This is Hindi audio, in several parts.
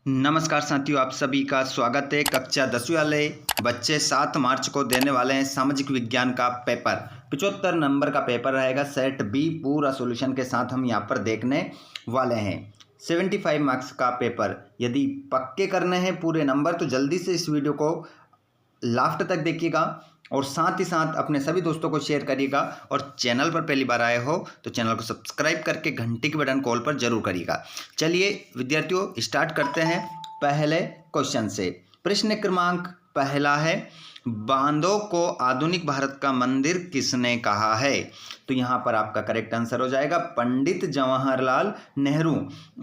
नमस्कार साथियों, आप सभी का स्वागत है। कक्षा 10वीं वाले बच्चे 7 मार्च को देने वाले हैं सामाजिक विज्ञान का पेपर। 75 नंबर का पेपर रहेगा। सेट बी पूरा सॉल्यूशन के साथ हम यहाँ पर देखने वाले हैं। 75 मार्क्स का पेपर यदि पक्के करने हैं पूरे नंबर तो जल्दी से इस वीडियो को लास्ट तक देखिएगा और साथ ही साथ अपने सभी दोस्तों को शेयर करिएगा। और चैनल पर पहली बार आए हो तो चैनल को सब्सक्राइब करके घंटी के बटन कॉल पर जरूर करिएगा। चलिए विद्यार्थियों, स्टार्ट करते हैं पहले क्वेश्चन से। प्रश्न क्रमांक पहला है, बांधों को आधुनिक भारत का मंदिर किसने कहा है? तो यहाँ पर आपका करेक्ट आंसर हो जाएगा पंडित जवाहरलाल नेहरू।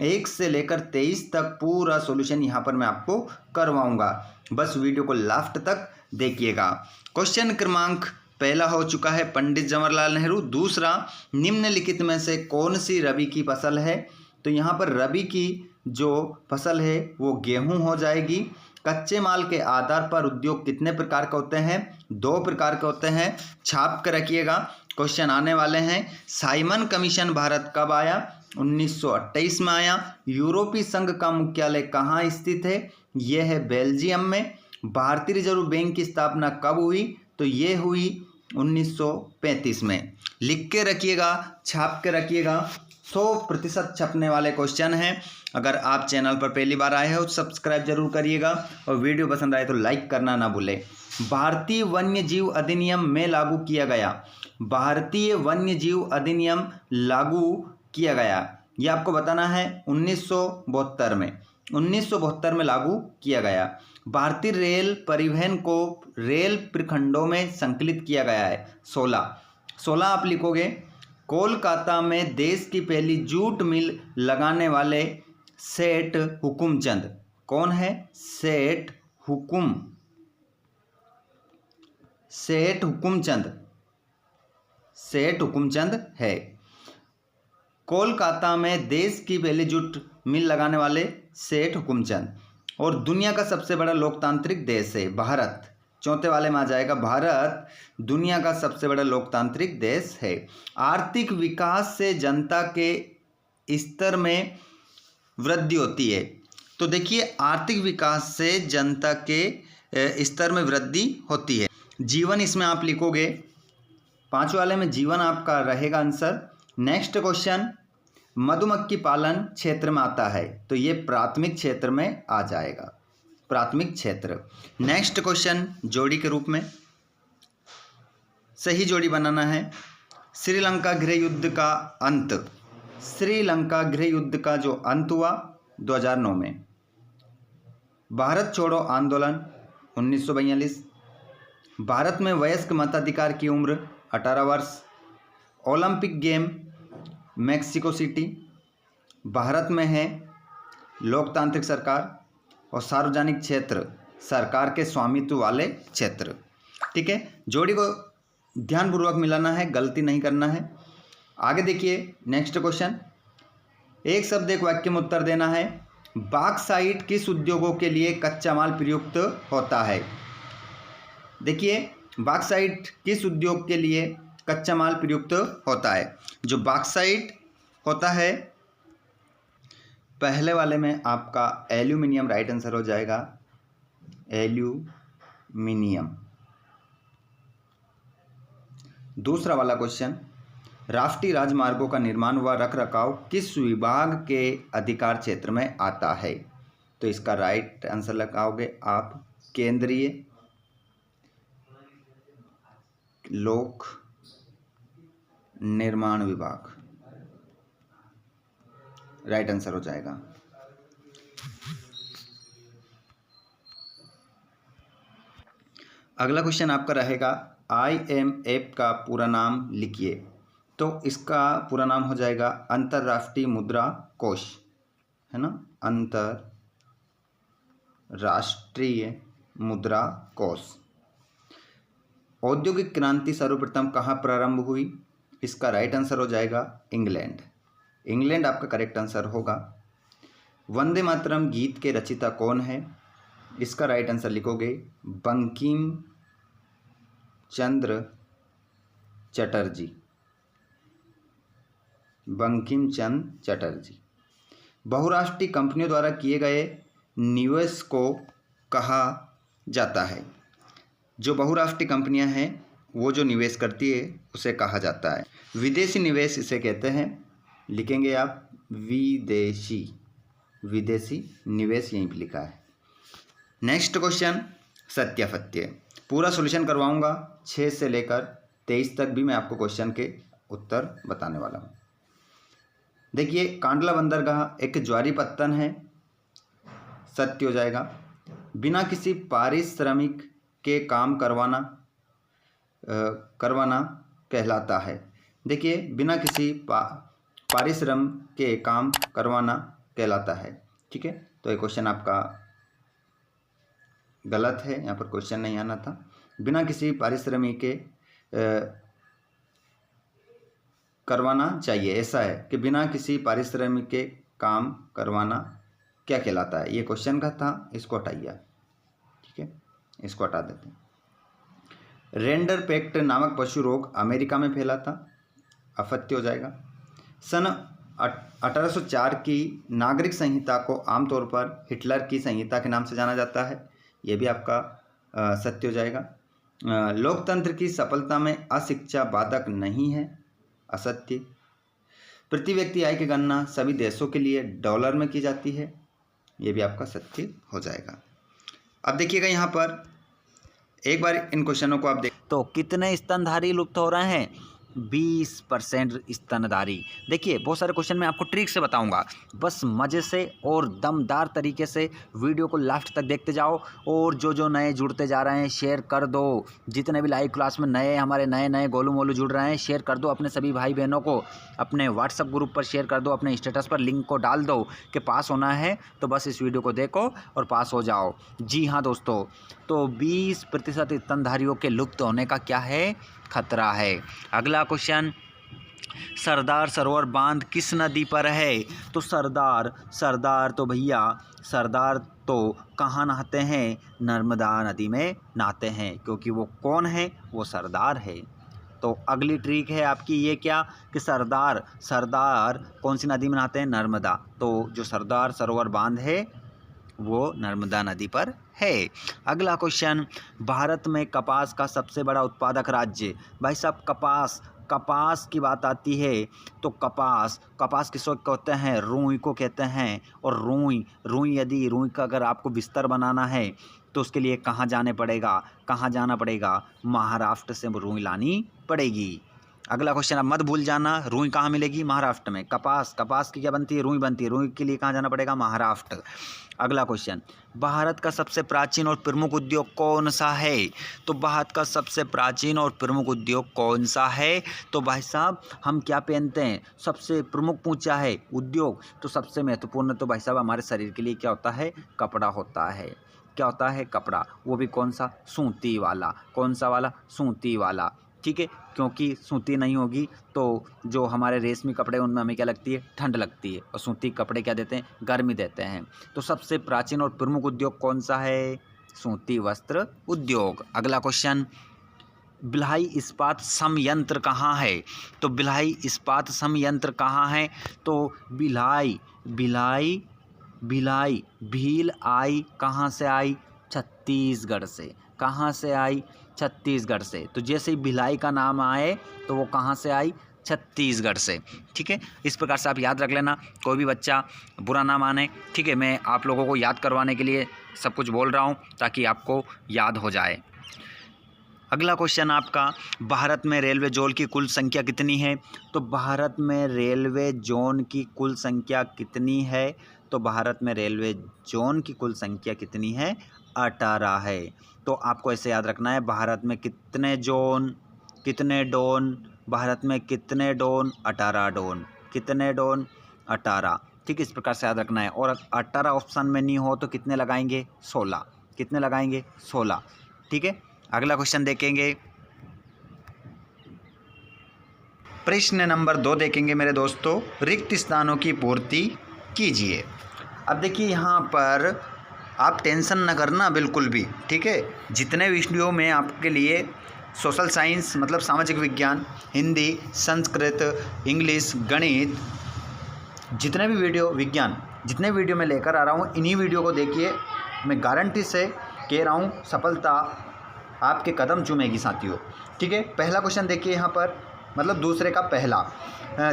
1 से लेकर 23 तक पूरा सॉल्यूशन यहाँ पर मैं आपको करवाऊंगा, बस वीडियो को लास्ट तक देखिएगा। क्वेश्चन क्रमांक पहला हो चुका है पंडित जवाहरलाल नेहरू। दूसरा, निम्नलिखित में से कौन सी रबी की फसल है? तो यहाँ पर रबी की जो फसल है वो गेहूं हो जाएगी। कच्चे माल के आधार पर उद्योग कितने प्रकार के होते हैं? 2 प्रकार के होते हैं। छाप कर रखिएगा, क्वेश्चन आने वाले हैं। साइमन कमीशन भारत कब आया? 1928 में आया। यूरोपीय संघ का मुख्यालय कहाँ स्थित है? यह है बेल्जियम में। भारतीय रिजर्व बैंक की स्थापना कब हुई? तो ये हुई 1935 में। लिख के रखिएगा, छाप के रखिएगा, 100% छपने वाले क्वेश्चन हैं। अगर आप चैनल पर पहली बार आए हो तो सब्सक्राइब जरूर करिएगा और वीडियो पसंद आए तो लाइक करना ना भूलें। भारतीय वन्य जीव अधिनियम में लागू किया गया। भारतीय वन्य जीव अधिनियम लागू किया गया, ये आपको बताना है 1972 में। 1972 में लागू किया गया। भारतीय रेल परिवहन को रेल प्रखंडों में संकलित किया गया है 16 आप लिखोगे। कोलकाता में देश की पहली जूट मिल लगाने वाले सेठ हुकुमचंद कौन है? सेठ हुकुमचंद है। कोलकाता में देश की पहली जूट मिल लगाने वाले सेठ हुकुमचंद। और दुनिया का सबसे बड़ा लोकतांत्रिक देश है भारत। चौथे वाले में आ जाएगा, भारत दुनिया का सबसे बड़ा लोकतांत्रिक देश है। आर्थिक विकास से जनता के स्तर में वृद्धि होती है। तो देखिए, आर्थिक विकास से जनता के स्तर में वृद्धि होती है। जीवन इसमें आप लिखोगे, 5 वाले में जीवन आपका रहेगा आंसर। नेक्स्ट क्वेश्चन, मधुमक्खी पालन क्षेत्र में आता है तो ये प्राथमिक क्षेत्र में आ जाएगा, प्राथमिक क्षेत्र। नेक्स्ट क्वेश्चन, जोड़ी के रूप में सही जोड़ी बनाना है। श्रीलंका गृह युद्ध का अंत, श्रीलंका गृह युद्ध का जो अंत हुआ 2009 में। भारत छोड़ो आंदोलन 1942। भारत में वयस्क मताधिकार की उम्र 18 वर्ष। Olympic game Mexico city. Bharat में है लोकतांत्रिक सरकार और सार्वजनिक क्षेत्र सरकार के स्वामित्व वाले क्षेत्र। ठीक है, जोड़ी को ध्यानपूर्वक मिलाना है, गलती नहीं करना है। आगे देखिए नेक्स्ट क्वेश्चन, एक शब्द एक वाक्य में उत्तर देना है। बॉक्साइट किस उद्योगों के लिए कच्चा माल प्रयुक्त होता है? देखिए, बॉक्साइट किस उद्योग के लिए कच्चा माल प्रयुक्त होता है? जो बॉक्साइट होता है पहले वाले में आपका एल्यूमिनियम राइट आंसर हो जाएगा, एल्यूमिनियम। दूसरा वाला क्वेश्चन, राष्ट्रीय राजमार्गों का निर्माण व रखरखाव किस विभाग के अधिकार क्षेत्र में आता है? तो इसका राइट आंसर लगाओगे आप, केंद्रीय लोक निर्माण विभाग, राइट आंसर हो जाएगा। अगला क्वेश्चन आपका रहेगा, IMF का पूरा नाम लिखिए। तो इसका पूरा नाम हो जाएगा अंतर्राष्ट्रीय मुद्रा कोष, है ना, अंतर्राष्ट्रीय मुद्रा कोष। औद्योगिक क्रांति सर्वप्रथम कहाँ प्रारंभ हुई? इसका राइट आंसर हो जाएगा इंग्लैंड। इंग्लैंड आपका करेक्ट आंसर होगा। वंदे मातरम गीत के रचयिता कौन है? इसका राइट आंसर लिखोगे बंकिम चंद्र चटर्जी। बहुराष्ट्रीय कंपनियों द्वारा किए गए निवेश को कहा जाता है? जो बहुराष्ट्रीय कंपनियां हैं वो जो निवेश करती है उसे कहा जाता है विदेशी निवेश इसे कहते हैं। लिखेंगे आप विदेशी निवेश, यहीं पे लिखा है। नेक्स्ट क्वेश्चन सत्यापत्य। पूरा सॉल्यूशन करवाऊंगा 6 से लेकर 23 तक भी मैं आपको क्वेश्चन के उत्तर बताने वाला हूँ। देखिए, कांडला बंदरगाह एक ज्वारी पत्तन है, सत्य हो जाएगा। बिना किसी पारिश्रमिक के काम करवाना कहलाता है। देखिए, बिना किसी पारिश्रम के काम करवाना कहलाता है। ठीक है, तो ये क्वेश्चन आपका गलत है, यहाँ पर क्वेश्चन नहीं आना था। बिना किसी पारिश्रमिक के करवाना चाहिए, ऐसा है कि बिना किसी पारिश्रमिक के काम करवाना क्या कहलाता है, ये क्वेश्चन का था। इसको हटाइए, ठीक है, इसको हटा देते हैं। रेंडरपेक्ट नामक पशु रोग अमेरिका में फैला था, असत्य हो जाएगा। सन 1804 की नागरिक संहिता को आमतौर पर हिटलर की संहिता के नाम से जाना जाता है, ये भी आपका सत्य हो जाएगा। लोकतंत्र की सफलता में अशिक्षा बाधक नहीं है, असत्य। प्रति व्यक्ति आय की गणना सभी देशों के लिए डॉलर में की जाती है, ये भी आपका सत्य हो जाएगा। अब देखिएगा यहाँ पर एक बार इन क्वेश्चनों को आप देख। तो कितने स्तनधारी लुप्त हो रहे हैं? 20% स्तनधारी। देखिए, बहुत सारे क्वेश्चन मैं आपको ट्रिक से बताऊंगा, बस मज़े से और दमदार तरीके से वीडियो को लास्ट तक देखते जाओ। और जो नए जुड़ते जा रहे हैं शेयर कर दो। जितने भी लाइव क्लास में हमारे नए गोलू मोलू जुड़ रहे हैं, शेयर कर दो अपने सभी भाई बहनों को, अपने व्हाट्सएप ग्रुप पर शेयर कर दो, अपने स्टेटस पर लिंक को डाल दो कि पास होना है तो बस इस वीडियो को देखो और पास हो जाओ। जी हाँ दोस्तों, तो 20% स्तनधारियों के लुप्त होने का क्या है? खतरा है। अगला क्वेश्चन, सरदार सरोवर बांध किस नदी पर है? तो सरदार तो भैया सरदार तो कहाँ नहाते हैं? नर्मदा नदी में नहाते हैं, क्योंकि वो कौन है? वो सरदार है। तो अगली ट्रिक है आपकी ये क्या कि सरदार कौन सी नदी में नहाते हैं? नर्मदा। तो जो सरदार सरोवर बांध है वो नर्मदा नदी पर है। अगला क्वेश्चन, भारत में कपास का सबसे बड़ा उत्पादक राज्य? भाई साहब, कपास की बात आती है तो कपास किसको कहते हैं? रुई को कहते हैं। और रुई का अगर आपको बिस्तर बनाना है तो उसके लिए कहाँ जाना पड़ेगा? महाराष्ट्र से रुई लानी पड़ेगी। अगला क्वेश्चन अब मत भूल जाना, रुई कहाँ मिलेगी? महाराष्ट्र में। कपास की क्या बनती है? रुई बनती है। रुई के लिए कहाँ जाना पड़ेगा? महाराष्ट्र। अगला क्वेश्चन, भारत का सबसे प्राचीन और प्रमुख उद्योग कौन सा है? तो भारत का सबसे प्राचीन और प्रमुख उद्योग कौन सा है? तो भाई साहब, हम क्या पहनते हैं? सबसे प्रमुख पूछा है उद्योग, तो सबसे महत्वपूर्ण तो भाई साहब हमारे शरीर के लिए क्या होता है? कपड़ा होता है। क्या होता है? कपड़ा। वो भी कौन सा? सूती वाला। कौन सा वाला? सूती वाला। ठीक है, क्योंकि सूती नहीं होगी तो जो हमारे रेशमी कपड़े उनमें हमें क्या लगती है? ठंड लगती है। और सूती कपड़े क्या देते हैं? गर्मी देते हैं। तो सबसे प्राचीन और प्रमुख उद्योग कौन सा है? सूती वस्त्र उद्योग। अगला क्वेश्चन, भिलाई इस्पात संयंत्र कहाँ है? तो भिलाई इस्पात संयंत्र कहाँ है? तो भील आई कहाँ से आई? छत्तीसगढ़ से। कहाँ से आई? छत्तीसगढ़ से। तो जैसे ही भिलाई का नाम आए तो वो कहाँ से आई? छत्तीसगढ़ से। ठीक है, इस प्रकार से आप याद रख लेना, कोई भी बच्चा बुरा ना माने। ठीक है, मैं आप लोगों को याद करवाने के लिए सब कुछ बोल रहा हूँ ताकि आपको याद हो जाए। अगला क्वेश्चन आपका, भारत में रेलवे जोन की कुल संख्या कितनी है? तो भारत में रेलवे जोन की कुल संख्या कितनी है? तो भारत में रेलवे जोन की कुल संख्या कितनी है? 18 है। तो आपको ऐसे याद रखना है, भारत में कितने जोन, कितने डोन? भारत में कितने डोन? 18 डोन। कितने डोन? 18। ठीक, इस प्रकार से याद रखना है। और 18 ऑप्शन में नहीं हो तो कितने लगाएंगे? 16। कितने लगाएंगे? 16। ठीक है, अगला क्वेश्चन देखेंगे, प्रश्न नंबर 2 देखेंगे मेरे दोस्तों, रिक्त स्थानों की पूर्ति कीजिए। अब देखिए यहाँ पर आप टेंशन न करना बिल्कुल भी। ठीक है, जितने वीडियो में आपके लिए सोशल साइंस मतलब सामाजिक विज्ञान, हिंदी, संस्कृत, इंग्लिश, गणित, जितने भी वीडियो विज्ञान जितने वीडियो मैं लेकर आ रहा हूँ इन्हीं वीडियो को देखिए, मैं गारंटी से कह रहा हूँ सफलता आपके कदम चूमेगी साथियों। ठीक है, पहला क्वेश्चन देखिए यहाँ पर, मतलब दूसरे का पहला,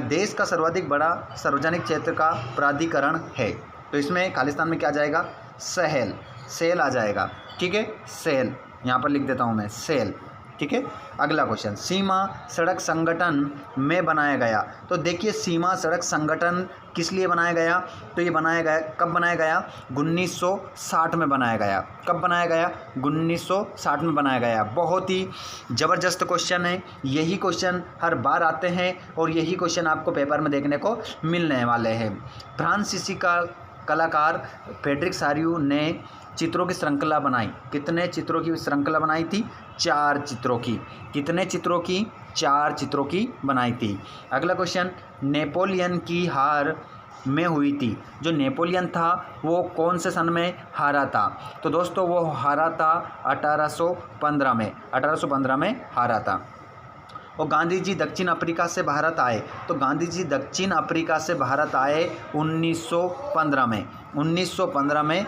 देश का सर्वाधिक बड़ा सार्वजनिक क्षेत्र का प्राधिकरण है। तो इसमें खालिस्तान में क्या आ जाएगा, सहल, सेल आ जाएगा। ठीक है, सेल यहाँ पर लिख देता हूँ मैं, सेल। ठीक है, अगला क्वेश्चन, सीमा सड़क संगठन में बनाया गया। तो देखिए सीमा सड़क संगठन किस लिए बनाया गया, तो ये बनाया गया, कब बनाया गया, 1960 में बनाया गया। कब बनाया गया, 1960 में बनाया गया। बहुत ही ज़बरदस्त क्वेश्चन है, यही क्वेश्चन हर बार आते हैं और यही क्वेश्चन आपको पेपर में देखने को मिलने वाले हैं। फ्रांसीसी का कलाकार फ्रेडरिक सारियू ने चित्रों की श्रृंखला बनाई। कितने चित्रों की श्रृंखला बनाई थी, 4 चित्रों की। कितने चित्रों की, 4 चित्रों की बनाई थी। अगला क्वेश्चन, नेपोलियन की हार में हुई थी। जो नेपोलियन था वो कौन से सन में हारा था, तो दोस्तों वो हारा था 1815 में, 1815 में हारा था। और गांधी जी दक्षिण अफ्रीका से भारत आए, तो गांधी जी दक्षिण अफ्रीका से भारत आए 1915 में, 1915 में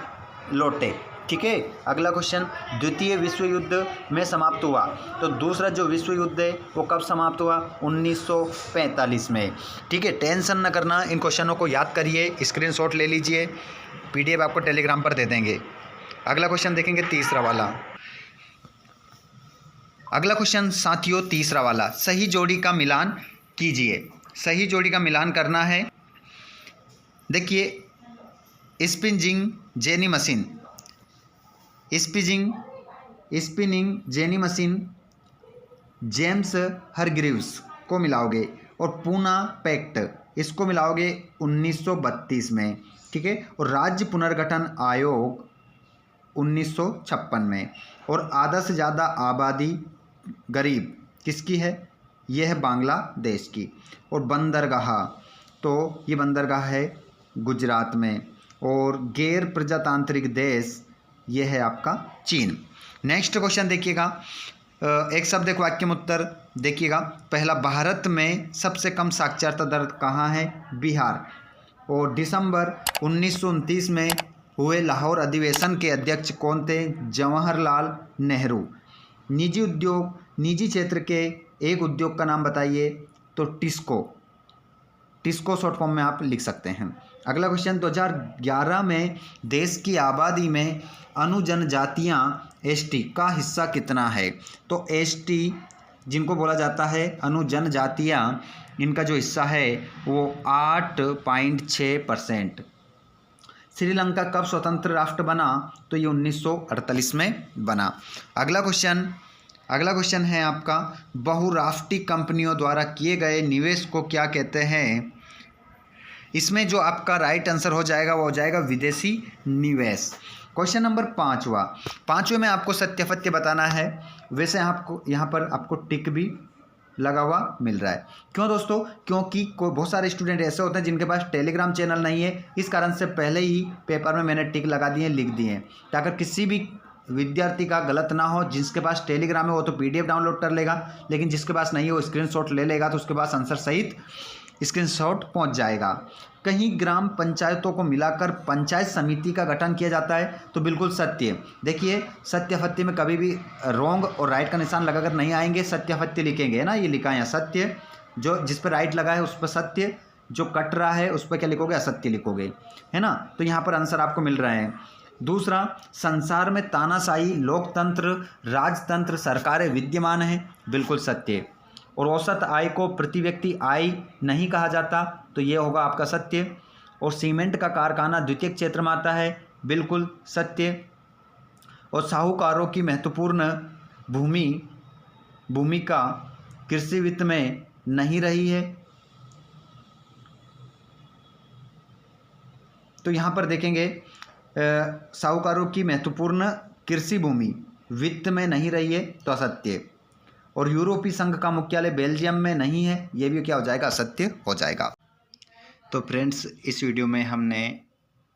लौटे। ठीक है, अगला क्वेश्चन, द्वितीय विश्व युद्ध में समाप्त हुआ। तो दूसरा जो विश्व युद्ध है वो कब समाप्त हुआ, 1945 में। ठीक है, टेंशन न करना, इन क्वेश्चनों को याद करिए, स्क्रीनशॉट ले लीजिए, PDF आपको टेलीग्राम पर दे देंगे। अगला क्वेश्चन देखेंगे तीसरा वाला। अगला क्वेश्चन साथियों तीसरा वाला, सही जोड़ी का मिलान कीजिए। सही जोड़ी का मिलान करना है। देखिए, spinning jenny machine, spinning jenny machine James Hargreaves को मिलाओगे, और पूना पैक्ट इसको मिलाओगे 1932 में। ठीक है, और राज्य पुनर्गठन आयोग 1956 में। और आधा से ज़्यादा आबादी गरीब किसकी है, यह है बांग्लादेश की। और बंदरगाह, तो ये बंदरगाह है गुजरात में। और गैर प्रजातांत्रिक देश ये है आपका चीन। नेक्स्ट क्वेश्चन देखिएगा, एक शब्द एक वाक्य में उत्तर देखिएगा। पहला, भारत में सबसे कम साक्षरता दर कहाँ है, बिहार। और दिसंबर 1929 में हुए लाहौर अधिवेशन के अध्यक्ष कौन थे, जवाहरलाल नेहरू। निजी उद्योग, निजी क्षेत्र के एक उद्योग का नाम बताइए, तो टिस्को, टिस्को शॉर्ट फॉर्म में आप लिख सकते हैं। अगला क्वेश्चन, 2011 में देश की आबादी में अनुजनजातियाँ ST का हिस्सा कितना है, तो ST जिनको बोला जाता है अनुजनजातियाँ, इनका जो हिस्सा है वो 8.6%। श्रीलंका कब स्वतंत्र राष्ट्र बना, तो ये 1948 में बना। अगला क्वेश्चन है आपका, बहुराष्ट्रीय कंपनियों द्वारा किए गए निवेश को क्या कहते हैं। इसमें जो आपका राइट आंसर हो जाएगा वो हो जाएगा विदेशी निवेश। क्वेश्चन नंबर 5वां में आपको सत्य बताना है। वैसे आपको यहाँ पर आपको टिक भी लगा हुआ मिल रहा है। क्यों दोस्तों, क्योंकि बहुत सारे स्टूडेंट ऐसे होते हैं जिनके पास टेलीग्राम चैनल नहीं है, इस कारण से पहले ही पेपर में मैंने टिक लगा दिए, लिख दिए, ताकि किसी भी विद्यार्थी का गलत ना हो। जिसके पास टेलीग्राम है वो तो PDF डाउनलोड कर लेगा, लेकिन जिसके पास नहीं है वो स्क्रीनशॉट ले लेगा, तो उसके पास आंसर सहित स्क्रीनशॉट पहुंच जाएगा। कहीं ग्राम पंचायतों को मिलाकर पंचायत समिति का गठन किया जाता है, तो बिल्कुल सत्य। देखिए, सत्य में कभी भी रॉन्ग और राइट का निशान लगाकर नहीं आएंगे, सत्य लिखेंगे, है ना, ये लिखा है सत्य, जो जिस पर राइट लगा है उस पर सत्य, जो कट रहा है उस पर क्या लिखोगे, असत्य लिखोगे, है ना। तो यहाँ पर आंसर आपको मिल रहे हैं। दूसरा, संसार में तानाशाही, लोकतंत्र, राजतंत्र सरकारें विद्यमान हैं, बिल्कुल सत्य। और औसत आय को प्रति व्यक्ति आय नहीं कहा जाता, तो ये होगा आपका सत्य। और सीमेंट का कारखाना द्वितीयक क्षेत्र में आता है, बिल्कुल सत्य। और साहूकारों की महत्वपूर्ण भूमिका कृषि वित्त में नहीं रही है, तो यहाँ पर देखेंगे साहूकारों की महत्वपूर्ण कृषि भूमि वित्त में नहीं रही है, तो असत्य। और यूरोपीय संघ का मुख्यालय बेल्जियम में नहीं है, ये भी क्या हो जाएगा, असत्य हो जाएगा। तो फ्रेंड्स, इस वीडियो में हमने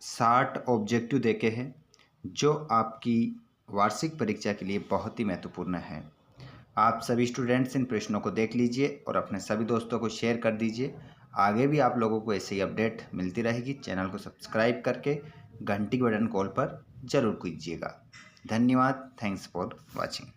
60 ऑब्जेक्टिव देखे हैं जो आपकी वार्षिक परीक्षा के लिए बहुत ही महत्वपूर्ण है। आप सभी स्टूडेंट्स इन प्रश्नों को देख लीजिए और अपने सभी दोस्तों को शेयर कर दीजिए। आगे भी आप लोगों को ऐसी अपडेट मिलती रहेगी। चैनल को सब्सक्राइब करके घंटी के बटन कॉल पर ज़रूर कीजिएगा। धन्यवाद। Thanks for watching.